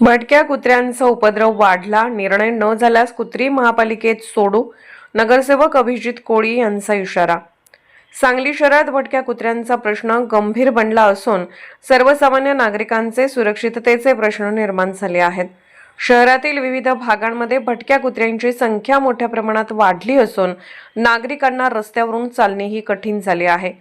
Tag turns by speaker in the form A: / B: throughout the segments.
A: भटक्या कुत्र्यांचा उपद्रव वाढला, निर्णय न झाल्यास कुत्री महापालिकेत सोडू, नगरसेवक अभिजित कोळी यांचा इशारा। सांगली शहरात भटक्या कुत्र्यांचा प्रश्न गंभीर बनला असून सर्वसामान्य नागरिकांचे सुरक्षिततेचे प्रश्न निर्माण झाले आहेत। शहरातील विविध भागांमध्ये भटक्या कुत्र्यांची संख्या मोठ्या प्रमाणात वाढली असून नागरिकांना रस्त्यावरून चालणेही कठीण झाले आहे।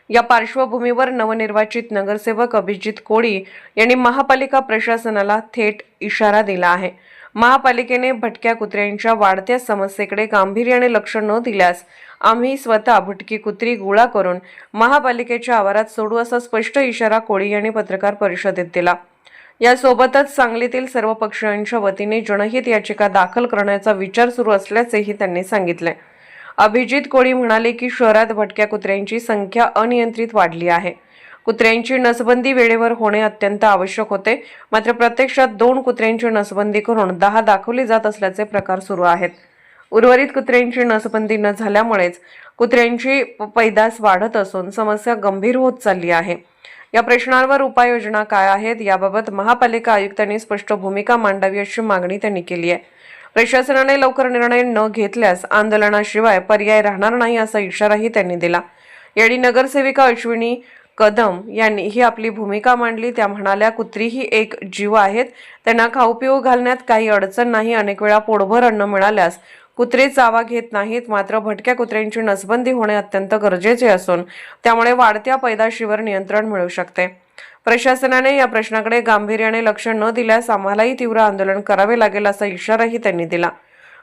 A: या पार्श्वभूमीवर नवनिर्वाचित नगरसेवक अभिजित कोळी यांनी महापालिका प्रशासनाला थेट इशारा दिला आहे। महापालिकेने भटक्या कुत्र्यांच्या वाढत्या समस्येकडे गांभीर्याने लक्ष न दिल्यास आम्ही स्वतः भटकी कुत्री गोळा करून महापालिकेच्या आवारात सोडू असा स्पष्ट इशारा कोळी यांनी पत्रकार परिषदेत दिला। यासोबतच सांगलीतील सर्व पक्षांच्या वतीने जनहित याचिका दाखल करण्याचा विचार सुरू असल्याचेही त्यांनी सांगितले। अभिजित कोळी म्हणाले की शहरात भटक्या कुत्र्यांची संख्या अनियंत्रित वाढली आहे। कुत्र्यांची नसबंदी वेळेवर होणे अत्यंत आवश्यक होते, मात्र प्रत्यक्षात 2 कुत्र्यांची नसबंदी करून 10 दाखवली जात असल्याचे प्रकार सुरू आहेत। उर्वरित कुत्र्यांची नसबंदी न झाल्यामुळेच कुत्र्यांची पैदास वाढत असून समस्या गंभीर होत चालली आहे। या प्रश्नांवर उपाययोजना काय आहेत याबाबत महापालिका आयुक्तांनी स्पष्ट भूमिका मांडावी अशी मागणी त्यांनी केली आहे। प्रशासनाने लवकर निर्णय न घेतल्यास आंदोलनाशिवाय पर्याय राहणार नाही असा इशाराही त्यांनी दिला। यावेळी नगरसेविका अश्विनी कदम यांनी ही आपली भूमिका मांडली। त्या म्हणाल्या, कुत्री ही एक जीव आहेत, त्यांना खाऊ पिऊ घालण्यात काही अडचण नाही। अनेक वेळा पोटभर अन्न मिळाल्यास कुत्रे चावा घेत नाहीत, मात्र भटक्या कुत्र्यांची नसबंदी होणे अत्यंत गरजेचे असून त्यामुळे वाढत्या पैदाशीवर नियंत्रण मिळू शकते। प्रशासनाने या प्रश्नाकडे गांभीर्याने लक्ष न दिल्यास आम्हालाही तीव्र आंदोलन करावे लागेल असा इशाराही त्यांनी दिला।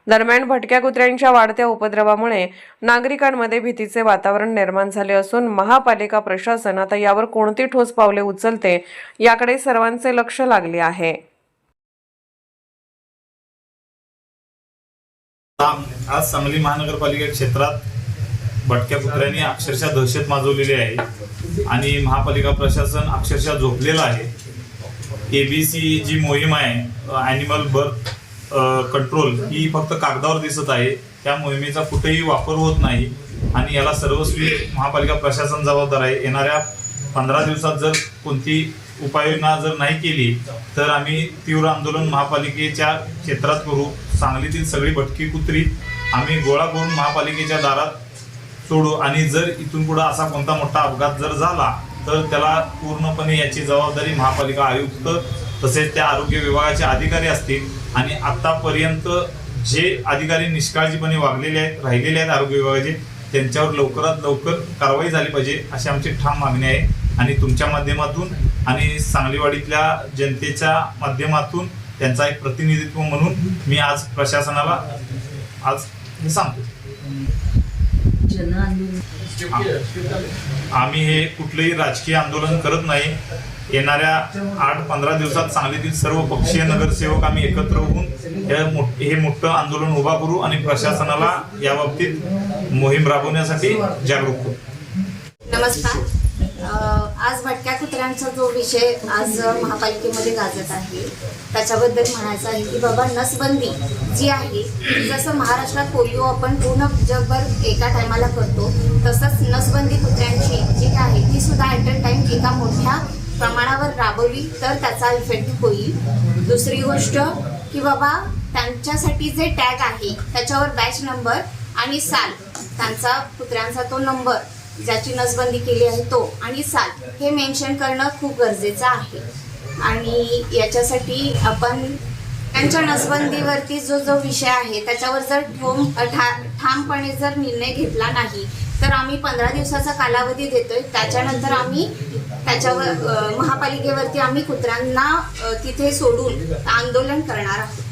A: दरम्यान भटक्या कुत्र्यांच्या वाढत्या उपद्रवामुळे नागरिकांमध्ये भीतीचे वातावरण निर्माण झाले असून महापालिका प्रशासन आता यावर कोणती ठोस पावले उचलते याकडे सर्वांचे लक्ष लागले आहे।
B: आज सांगली महानगरपालिका क्षेत्रात भटक्या कुत्र्यांनी अक्षरशः दहशत माजवलेली आहे आणि महापालिका प्रशासन अक्षरशः झोपलेलं आहे। एबीसी जी मोहीम आहे, ॲनिमल बर्थ कंट्रोल, ही फक्त कागदावर दिसत आहे। त्या मोहिमेचा कुठेही वापर होत नाही आणि याला सर्वस्वी महापालिका प्रशासन जबाबदार आहे। येणाऱ्या 15 दिवसात जर कोणती उपाययोजना जर नाही केली तर आम्ही तीव्र आंदोलन महापालिकेच्या क्षेत्रात करू। सांगलीतील सगळी भटकी कुत्री आम्ही गोळा करून महापालिकेच्या दारात सोडू आणि जर इथून पुढे असा कोणता मोठा अपघात जर झाला तर त्याला पूर्णपणे याची जबाबदारी महापालिका आयुक्त तसेच त्या आरोग्य विभागाचे अधिकारी असतील आणि आतापर्यंत जे अधिकारी निष्काळजीपणे वागलेले आहेत, राहिलेले आहेत आरोग्य विभागाचे, त्यांच्यावर लवकरात लवकर कारवाई झाली पाहिजे अशी आमची ठाम मागणी आहे। आणि तुमच्या माध्यमातून आणि सांगलीवाडीतल्या जनतेच्या माध्यमातून त्यांचा एक प्रतिनिधित्व म्हणून मी आज प्रशासनाला आज हे सांगतो, आम्ही हे कुठलेही राजकीय आंदोलन करत नाही। येणाऱ्या 8-15 दिवसात सांगलीतील सर्व पक्षीय नगरसेवक आम्ही एकत्र होऊन हे मोठं आंदोलन उभा करू आणि प्रशासनाला या बाबतीत मोहीम राबवण्यासाठी जागरूक करू।
C: नमस्कार। आज भटक्या कुत्र्यांचा जो विषय आज महापालिकेमध्ये गाजत आहे त्याच्याबद्दल म्हणायचं आहे की बाबा नसबंदी जी आहे, जसं महाराष्ट्रात पोलिओ आपण पूर्ण जगभर एका टायमाला करतो, तसंच नसबंदी कुत्र्यांची जी आहे ती सुद्धा ॲट अ टाइम एका मोठ्या प्रमाणावर राबवली तर त्याचा इफेक्ट होईल। दुसरी गोष्ट की बाबा त्यांच्यासाठी जे टॅग आहे त्याच्यावर बॅच नंबर आणि साल, त्यांचा कुत्र्यांचा तो नंबर ज्याची नसबंदी केली आहे तो आणि साल हे मेन्शन करणं खूप गरजेचं आहे। आणि याच्यासाठी आपण त्यांच्या नसबंदीवरती जो विषय आहे त्याच्यावर जर ठामपणे जर निर्णय घेतला नाही तर आम्ही 15 दिवसाचा कालावधी देतोय। त्याच्यानंतर आम्ही त्याच्यावर महापालिकेवरती आम्ही कुत्र्यांना तिथे सोडून आंदोलन करणार आहोत।